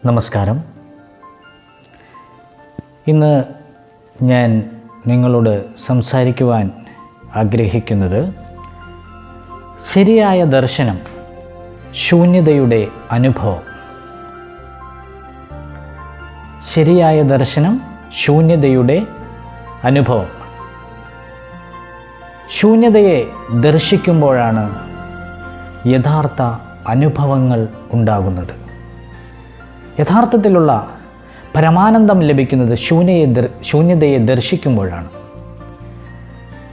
നമസ്കാരം. ഇന്ന് ഞാൻ നിങ്ങളോട് സംസാരിക്കുവാൻ ആഗ്രഹിക്കുന്നത് ശരിയായ ദർശനം, ശൂന്യതയുടെ അനുഭവം. ശരിയായ ദർശനം, ശൂന്യതയുടെ അനുഭവം. ശൂന്യതയെ ദർശിക്കുമ്പോഴാണ് യഥാർത്ഥ അനുഭവങ്ങൾ ഉണ്ടാകുന്നത്. യഥാർത്ഥത്തിലുള്ള പരമാനന്ദം ലഭിക്കുന്നത് ശൂന്യതയെ ദർശിക്കുമ്പോഴാണ്.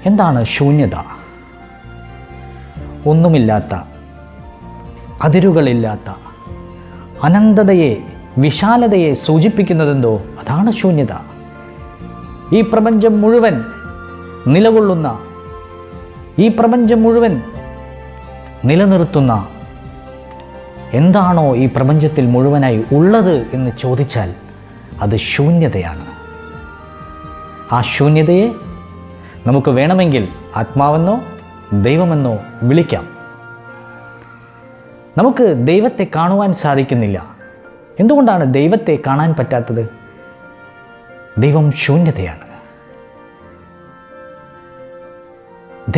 എന്താണ് ശൂന്യത? ഒന്നുമില്ലാത്ത, അതിരുകളില്ലാത്ത അനന്തതയെ, വിശാലതയെ സൂചിപ്പിക്കുന്നതെന്തോ അതാണ് ശൂന്യത. ഈ പ്രപഞ്ചം മുഴുവൻ നിലകൊള്ളുന്ന, ഈ പ്രപഞ്ചം മുഴുവൻ നിലനിർത്തുന്ന എന്താണോ ഈ പ്രപഞ്ചത്തിൽ മുഴുവനായി ഉള്ളത് എന്ന് ചോദിച്ചാൽ അത് ശൂന്യതയാണ്. ആ ശൂന്യതയെ നമുക്ക് വേണമെങ്കിൽ ആത്മാവെന്നോ ദൈവമെന്നോ വിളിക്കാം. നമുക്ക് ദൈവത്തെ കാണുവാൻ സാധിക്കുന്നില്ല. എന്തുകൊണ്ടാണ് ദൈവത്തെ കാണാൻ പറ്റാത്തത്? ദൈവം ശൂന്യതയാണ്.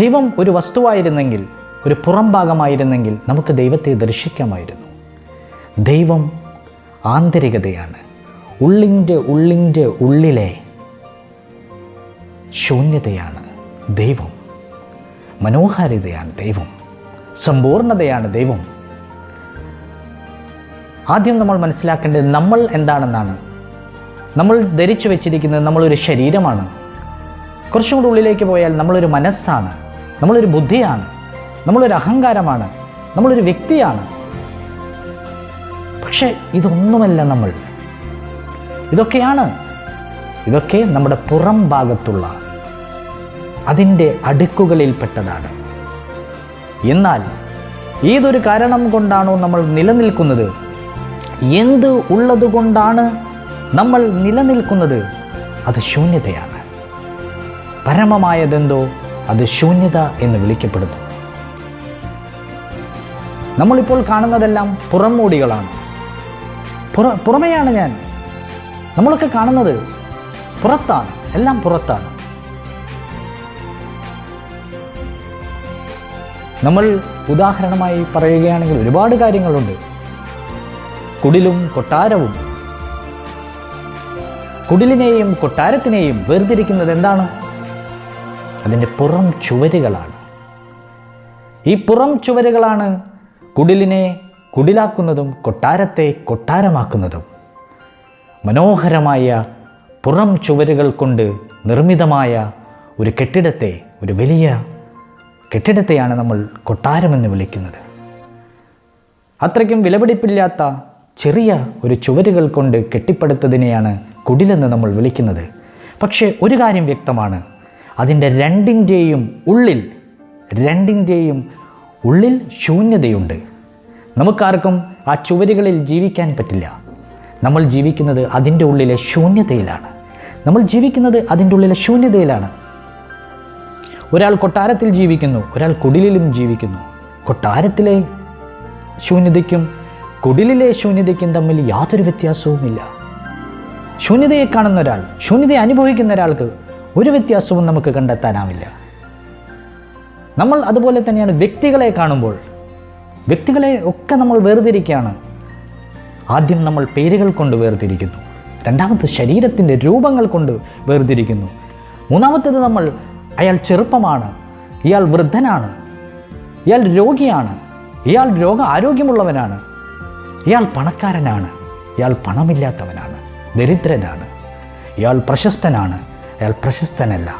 ദൈവം ഒരു വസ്തുവായിരുന്നെങ്കിൽ, ഒരു പുറം ഭാഗമായിരുന്നെങ്കിൽ നമുക്ക് ദൈവത്തെ ദർശിക്കാമായിരുന്നു. ദൈവം ആന്തരികതയാണ്. ഉള്ളിൻ്റെ ഉള്ളിലെ ശൂന്യതയാണ് ദൈവം. മനോഹാരിതയാണ് ദൈവം. സമ്പൂർണതയാണ് ദൈവം. ആദ്യം നമ്മൾ മനസ്സിലാക്കേണ്ടത് നമ്മൾ എന്താണെന്നാണ്. നമ്മൾ ധരിച്ചു വെച്ചിരിക്കുന്നത് നമ്മളൊരു ശരീരമാണ്. കുറച്ചും കൂടി ഉള്ളിലേക്ക് പോയാൽ നമ്മളൊരു മനസ്സാണ്, നമ്മളൊരു ബുദ്ധിയാണ്, നമ്മളൊരു അഹങ്കാരമാണ്, നമ്മളൊരു വ്യക്തിയാണ്. പക്ഷേ ഇതൊന്നുമല്ല നമ്മൾ. ഇതൊക്കെ നമ്മുടെ പുറം ഭാഗത്തുള്ള അതിൻ്റെ അടുക്കുകളിൽപ്പെട്ടതാണ്. എന്നാൽ ഏതൊരു കാരണം കൊണ്ടാണോ നമ്മൾ നിലനിൽക്കുന്നത്, എന്ത് ഉള്ളത് കൊണ്ടാണ് നമ്മൾ നിലനിൽക്കുന്നത്, അത് ശൂന്യതയാണ്. പരമമായതെന്തോ അത് ശൂന്യത എന്ന് വിളിക്കപ്പെടുന്നു. നമ്മളിപ്പോൾ കാണുന്നതെല്ലാം പുറംമൂടികളാണ്. പുറമെയാണ് ഞാൻ. നമ്മളൊക്കെ കാണുന്നത് പുറത്താണ്, എല്ലാം പുറത്താണ്. നമ്മൾ ഉദാഹരണമായി പറയുകയാണെങ്കിൽ ഒരുപാട് കാര്യങ്ങളുണ്ട്. കുടിലും കൊട്ടാരവും. കുടിലിനെയും കൊട്ടാരത്തിനെയും വേർതിരിക്കുന്നത് എന്താണ്? അതിൻ്റെ പുറം ചുവരുകളാണ്. ഈ പുറം ചുവരുകളാണ് കുടിലിനെ കുടിലാക്കുന്നതും കൊട്ടാരത്തെ കൊട്ടാരമാക്കുന്നതും. മനോഹരമായ പുറം ചുവരുകൾ കൊണ്ട് നിർമ്മിതമായ ഒരു കെട്ടിടത്തെ, ഒരു വലിയ കെട്ടിടത്തെയാണ് നമ്മൾ കൊട്ടാരമെന്ന് വിളിക്കുന്നത്. അത്രയ്ക്കും വിലപിടിപ്പില്ലാത്ത ചെറിയ ഒരു ചുവരുകൾ കൊണ്ട് കെട്ടിപ്പടുത്തതിനെയാണ് കുടിലെന്ന് നമ്മൾ വിളിക്കുന്നത്. പക്ഷേ ഒരു കാര്യം വ്യക്തമാണ്, അതിൻ്റെ രണ്ടിൻ്റെയും ഉള്ളിൽ ശൂന്യതയുണ്ട്. നമുക്കാർക്കും ആ ചുവരുകളിൽ ജീവിക്കാൻ പറ്റില്ല. നമ്മൾ ജീവിക്കുന്നത് അതിൻ്റെ ഉള്ളിലെ ശൂന്യതയിലാണ്. ഒരാൾ കൊട്ടാരത്തിൽ ജീവിക്കുന്നു, ഒരാൾ കുടിലിലും ജീവിക്കുന്നു. കൊട്ടാരത്തിലെ ശൂന്യതയ്ക്കും കുടിലിലെ ശൂന്യതയ്ക്കും തമ്മിൽ യാതൊരു വ്യത്യാസവുമില്ല. ശൂന്യതയെ കാണുന്ന ഒരാൾ, ശൂന്യതയെ അനുഭവിക്കുന്ന ഒരാൾക്ക് ഒരു വ്യത്യാസവും നമുക്ക് കണ്ടെത്താനാവില്ല. നമ്മൾ അതുപോലെ തന്നെയാണ് വ്യക്തികളെ കാണുമ്പോൾ. വ്യക്തികളെ ഒക്കെ നമ്മൾ വേർതിരിക്കുകയാണ്. ആദ്യം നമ്മൾ പേരുകൾ കൊണ്ട് വേർതിരിക്കുന്നു. രണ്ടാമത് ശരീരത്തിൻ്റെ രൂപങ്ങൾ കൊണ്ട് വേർതിരിക്കുന്നു. മൂന്നാമത്തേത് നമ്മൾ അയാൾ ചെറുപ്പമാണ്, ഇയാൾ വൃദ്ധനാണ്, ഇയാൾ രോഗിയാണ്, ഇയാൾ ആരോഗ്യമുള്ളവനാണ്, ഇയാൾ പണക്കാരനാണ്, ഇയാൾ പണമില്ലാത്തവനാണ്, ദരിദ്രനാണ്, ഇയാൾ പ്രശസ്തനാണ്, അയാൾ പ്രശസ്തനല്ല.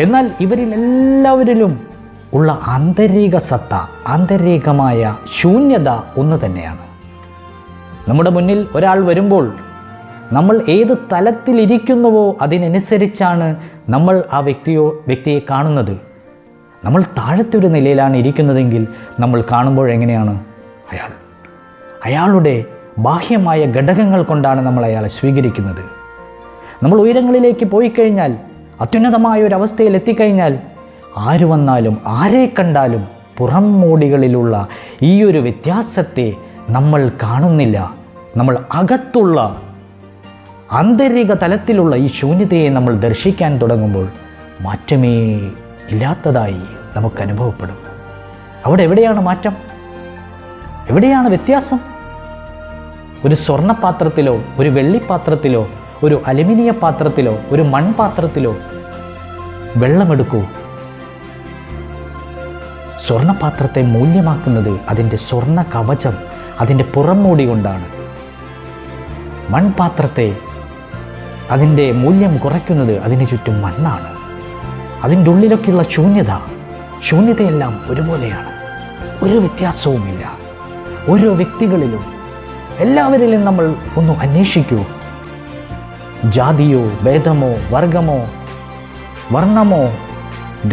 എന്നാൽ ഇവരിലെല്ലാവരിലും ഉള്ള ആന്തരിക സത്ത, ആന്തരികമായ ശൂന്യത ഒന്ന് തന്നെയാണ്. നമ്മുടെ മുന്നിൽ ഒരാൾ വരുമ്പോൾ നമ്മൾ ഏത് തലത്തിലിരിക്കുന്നുവോ അതിനനുസരിച്ചാണ് നമ്മൾ ആ വ്യക്തിയെ കാണുന്നത്. നമ്മൾ താഴത്തെ ഒരു നിലയിലാണ് ഇരിക്കുന്നതെങ്കിൽ നമ്മൾ കാണുമ്പോൾ എങ്ങനെയാണ്? അയാളുടെ ബാഹ്യമായ ഘടകങ്ങൾ കൊണ്ടാണ് നമ്മൾ അയാളെ സ്വീകരിക്കുന്നത്. നമ്മൾ ഉയരങ്ങളിലേക്ക് പോയി കഴിഞ്ഞാൽ, അത്യുന്നതമായ ഒരവസ്ഥയിൽ എത്തിക്കഴിഞ്ഞാൽ, ആര് വന്നാലും ആരെ കണ്ടാലും പുറം മോടികളിലുള്ള ഈ ഒരു വ്യത്യാസത്തെ നമ്മൾ കാണുന്നില്ല. നമ്മൾ അകത്തുള്ള ആന്തരിക തലത്തിലുള്ള ഈ ശൂന്യതയെ നമ്മൾ ദർശിക്കാൻ തുടങ്ങുമ്പോൾ മാറ്റമേ ഇല്ലാത്തതായി നമുക്ക് അനുഭവപ്പെടും. അവിടെ എവിടെയാണ് മാറ്റം? എവിടെയാണ് വ്യത്യാസം? ഒരു സ്വർണ്ണപാത്രത്തിലോ ഒരു വെള്ളിപ്പാത്രത്തിലോ ഒരു അലുമിനിയ പാത്രത്തിലോ ഒരു മൺപാത്രത്തിലോ വെള്ളമെടുക്കൂ. സ്വർണ്ണപാത്രത്തെ മൂല്യമാക്കുന്നത് അതിൻ്റെ സ്വർണ്ണ കവചം, അതിൻ്റെ പുറംമൂടി കൊണ്ടാണ്. മൺപാത്രത്തെ അതിൻ്റെ മൂല്യം കുറയ്ക്കുന്നത് അതിന് ചുറ്റും മണ്ണാണ്. അതിൻ്റെ ഉള്ളിലൊക്കെയുള്ള ശൂന്യതയെല്ലാം ഒരുപോലെയാണ്. ഒരു വ്യത്യാസവുമില്ല. ഓരോ വ്യക്തികളിലും എല്ലാവരിലും നമ്മൾ ഒന്ന് അന്വേഷിക്കൂ. ജാതിയോ ഭേദമോ വർഗമോ വർണ്ണമോ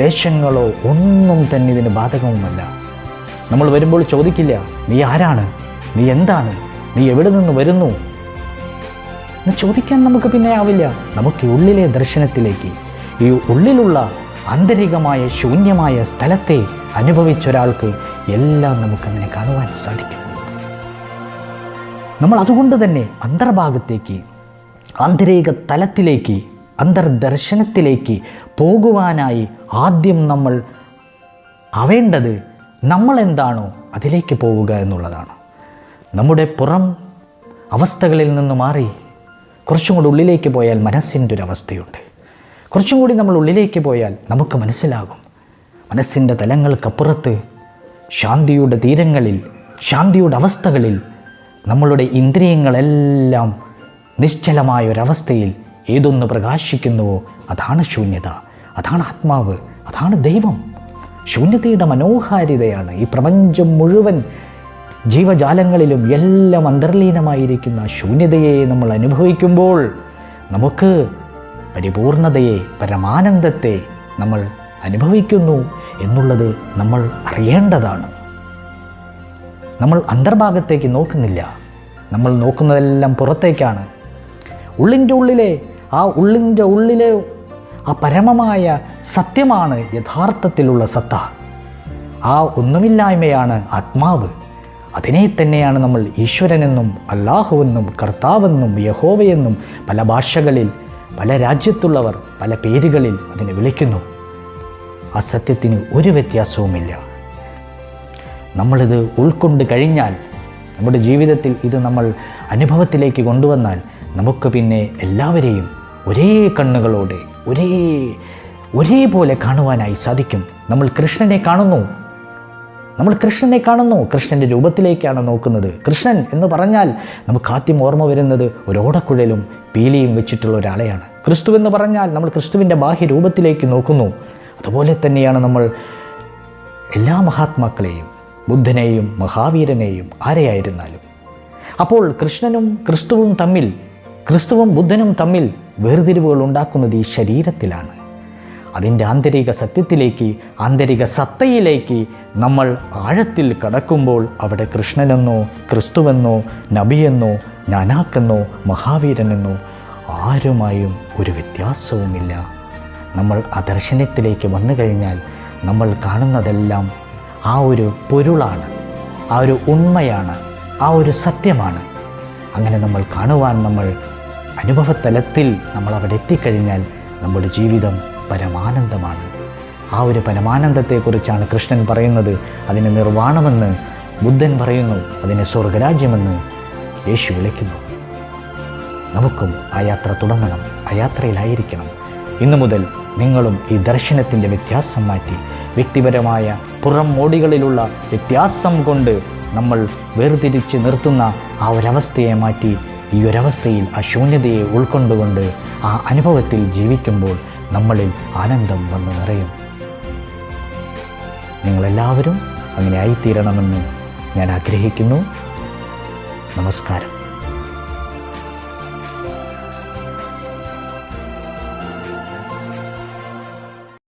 ദേശങ്ങളോ ഒന്നും തന്നെ ഇതിന് ബാധകവുമല്ല. നമ്മൾ വരുമ്പോൾ ചോദിക്കില്ല, നീ ആരാണ്, നീ എന്താണ്, നീ എവിടെ നിന്ന് വരുന്നു എന്ന് ചോദിക്കാൻ നമുക്ക് പിന്നെ ആവില്ല. നമുക്ക് ഉള്ളിലെ ദർശനത്തിലേക്ക്, ഈ ഉള്ളിലുള്ള ആന്തരികമായ ശൂന്യമായ സ്ഥലത്തെ അനുഭവിച്ചൊരാൾക്ക് എല്ലാം നമുക്കങ്ങനെ കാണുവാൻ സാധിക്കും. നമ്മൾ അതുകൊണ്ട് തന്നെ അന്തർഭാഗത്തേക്ക്, ആന്തരിക തലത്തിലേക്ക്, അന്തർദർശനത്തിലേക്ക് പോകുവാനായി ആദ്യം നമ്മൾ ആവേണ്ടത് നമ്മൾ എന്താണോ അതിലേക്ക് പോവുക എന്നുള്ളതാണ്. നമ്മുടെ പുറം അവസ്ഥകളിൽ നിന്ന് മാറി കുറച്ചും കൂടി ഉള്ളിലേക്ക് പോയാൽ മനസ്സിൻ്റെ ഒരു അവസ്ഥയുണ്ട്. കുറച്ചും കൂടി നമ്മൾ ഉള്ളിലേക്ക് പോയാൽ നമുക്ക് മനസ്സിലാകും, മനസ്സിൻ്റെ തലങ്ങൾക്കപ്പുറത്ത് ശാന്തിയുടെ തീരങ്ങളിൽ, ശാന്തിയുടെ അവസ്ഥകളിൽ നമ്മളുടെ ഇന്ദ്രിയങ്ങളെല്ലാം നിശ്ചലമായൊരവസ്ഥയിൽ ഏതൊന്ന് പ്രകാശിക്കുന്നുവോ അതാണ് ശൂന്യത, അതാണ് ആത്മാവ്, അതാണ് ദൈവം. ശൂന്യതയുടെ മനോഹാരിതയാണ് ഈ പ്രപഞ്ചം മുഴുവൻ ജീവജാലങ്ങളിലും എല്ലാം അന്തർലീനമായിരിക്കുന്ന ശൂന്യതയെ നമ്മൾ അനുഭവിക്കുമ്പോൾ നമുക്ക് പരിപൂർണതയെ, പരമാനന്ദത്തെ നമ്മൾ അനുഭവിക്കുന്നു എന്നുള്ളത് നമ്മൾ അറിയേണ്ടതാണ്. നമ്മൾ അന്തർഭാഗത്തേക്ക് നോക്കുന്നില്ല, നമ്മൾ നോക്കുന്നതെല്ലാം പുറത്തേക്കാണ്. ഉള്ളിൻ്റെ ഉള്ളിലെ ആ പരമമായ സത്യമാണ് യഥാർത്ഥത്തിലുള്ള സത്ത. ആ ഒന്നുമില്ലായ്മയാണ് ആത്മാവ്. അതിനെ തന്നെയാണ് നമ്മൾ ഈശ്വരനെന്നും അല്ലാഹുവെന്നും കർത്താവെന്നും യഹോവയെന്നും പല ഭാഷകളിൽ, പല രാജ്യത്തുള്ളവർ പല പേരുകളിൽ അതിനെ വിളിക്കുന്നു. ആ സത്യത്തിന് ഒരു വ്യത്യാസവുമില്ല. നമ്മളിത് ഉൾക്കൊണ്ട് കഴിഞ്ഞാൽ, നമ്മുടെ ജീവിതത്തിൽ ഇത് നമ്മൾ അനുഭവത്തിലേക്ക് കൊണ്ടുവന്നാൽ നമുക്ക് പിന്നെ എല്ലാവരെയും ഒരേ കണ്ണുകളോടെ ഒരേപോലെ കാണുവാനായി സാധിക്കും. നമ്മൾ കൃഷ്ണനെ കാണുന്നു, കൃഷ്ണൻ്റെ രൂപത്തിലേക്കാണ് നോക്കുന്നത്. കൃഷ്ണൻ എന്ന് പറഞ്ഞാൽ നമുക്ക് ആദ്യം ഓർമ്മ വരുന്നത് ഒരു ഓടക്കുഴലും പീലിയും വെച്ചിട്ടുള്ള ഒരാളെയാണ്. ക്രിസ്തു എന്ന് പറഞ്ഞാൽ നമ്മൾ ക്രിസ്തുവിൻ്റെ ബാഹ്യരൂപത്തിലേക്ക് നോക്കുന്നു. അതുപോലെ തന്നെയാണ് നമ്മൾ എല്ലാ മഹാത്മാക്കളെയും, ബുദ്ധനെയും മഹാവീരനെയും ആരെയായിരുന്നാലും. അപ്പോൾ ക്രിസ്തുവും ബുദ്ധനും തമ്മിൽ വേർതിരിവുകൾ ഉണ്ടാക്കുന്നത് ഈ ശരീരത്തിലാണ്. അതിൻ്റെ ആന്തരിക സത്യത്തിലേക്ക്, ആന്തരിക സത്തയിലേക്ക് നമ്മൾ ആഴത്തിൽ കടക്കുമ്പോൾ അവിടെ കൃഷ്ണനെന്നോ ക്രിസ്തുവെന്നോ നബിയെന്നോ നാനാക്കെന്നോ മഹാവീരനെന്നോ ആരുമായും ഒരു വ്യത്യാസവുമില്ല. നമ്മൾ ആ ദർശനത്തിലേക്ക് വന്നു കഴിഞ്ഞാൽ നമ്മൾ കാണുന്നതെല്ലാം ആ ഒരു പൊരുളാണ്, ആ ഒരു ഉണ്മയാണ്, ആ ഒരു സത്യമാണ്. അങ്ങനെ നമ്മൾ കാണുവാൻ, നമ്മൾ അനുഭവതലത്തിൽ നമ്മൾ അവിടെ എത്തിക്കഴിഞ്ഞാൽ നമ്മുടെ ജീവിതം പരമാനന്ദമാണ്. ആ ഒരു പരമാനന്ദത്തെക്കുറിച്ചാണ് കൃഷ്ണൻ പറയുന്നത്. അതിനെ നിർവാണമെന്ന് ബുദ്ധൻ പറയുന്നു, അതിനെ സ്വർഗരാജ്യമെന്ന് യേശു വിളിക്കുന്നു. നമുക്കും ആ യാത്ര തുടങ്ങണം, ആ യാത്രയിലായിരിക്കണം. ഇന്നു മുതൽ നിങ്ങളും ഈ ദർശനത്തിൻ്റെ വ്യത്യാസം മാറ്റി, വ്യക്തിപരമായ പുറം മോടികളിലുള്ള വ്യത്യാസം കൊണ്ട് നമ്മൾ വേർതിരിച്ച് നിർത്തുന്ന ആ ഒരവസ്ഥയെ മാറ്റി ഈ ഒരവസ്ഥയിൽ ആ ശൂന്യതയെ ഉൾക്കൊണ്ടുകൊണ്ട് ആ അനുഭവത്തിൽ ജീവിക്കുമ്പോൾ നമ്മളിൽ ആനന്ദം വന്ന് നിറയും. നിങ്ങളെല്ലാവരും അങ്ങനെ ആയിത്തീരണമെന്ന് ഞാൻ ആഗ്രഹിക്കുന്നു. നമസ്കാരം.